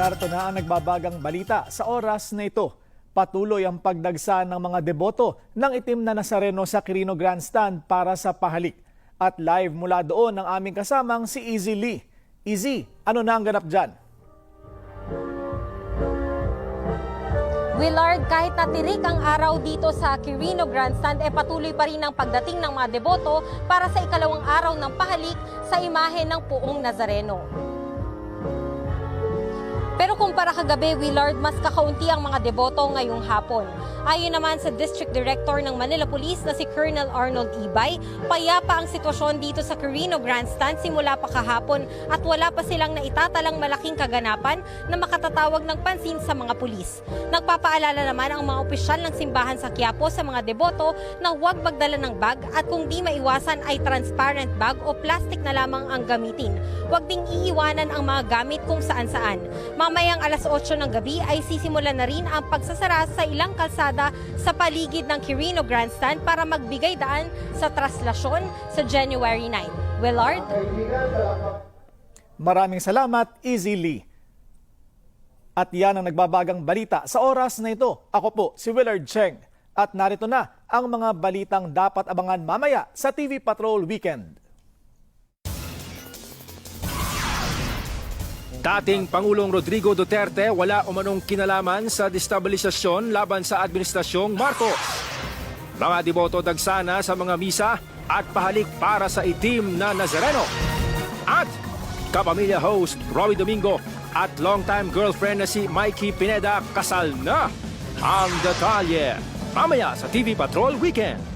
narito na ang nagbabagang balita sa oras na ito. Patuloy ang pagdagsa ng mga deboto ng itim na Nazareno sa Quirino Grandstand para sa pahalik. At live mula doon ang aming kasamang si Izzy Lee. Izzy, ano na ang ganap dyan? Willard, kahit natirik ang araw dito sa Quirino Grandstand, patuloy pa rin ang pagdating ng mga deboto para sa ikalawang araw ng pahalik sa imahe ng Poong Nazareno. Pero kumpara kagabi, Willard, mas kakaunti ang mga deboto ngayong hapon. Ayon naman sa District Director ng Manila Police na si Colonel Arnold Ibay, payapa ang sitwasyon dito sa Quirino Grandstand simula pa kahapon at wala pa silang naitatalang malaking kaganapan na makatatawag ng pansin sa mga pulis. Nagpapaalala naman ang mga opisyal ng simbahan sa Quiapo sa mga deboto na huwag magdala ng bag at kung di maiwasan ay transparent bag o plastic na lamang ang gamitin. Huwag ding iiwanan ang mga gamit kung saan-saan. Mamayang alas 8 ng gabi ay sisimulan na rin ang pagsasara sa ilang kalsada sa paligid ng Quirino Grandstand para magbigay daan sa traslasyon sa January 9. Willard? Maraming salamat, Izzy Lee. At yan ang nagbabagang balita sa oras na ito. Ako po si Willard Cheng. At narito na ang mga balitang dapat abangan mamaya sa TV Patrol Weekend. Dating Pangulong Rodrigo Duterte wala umanong kinalaman sa destabilisasyon laban sa Administrasyong Marcos. Mga deboto dagsana sa mga misa at pahalik para sa itim na Nazareno. At kapamilya host Roy Domingo at longtime girlfriend na si Mikey Pineda kasal na. Ang detalye mamaya sa TV Patrol Weekend.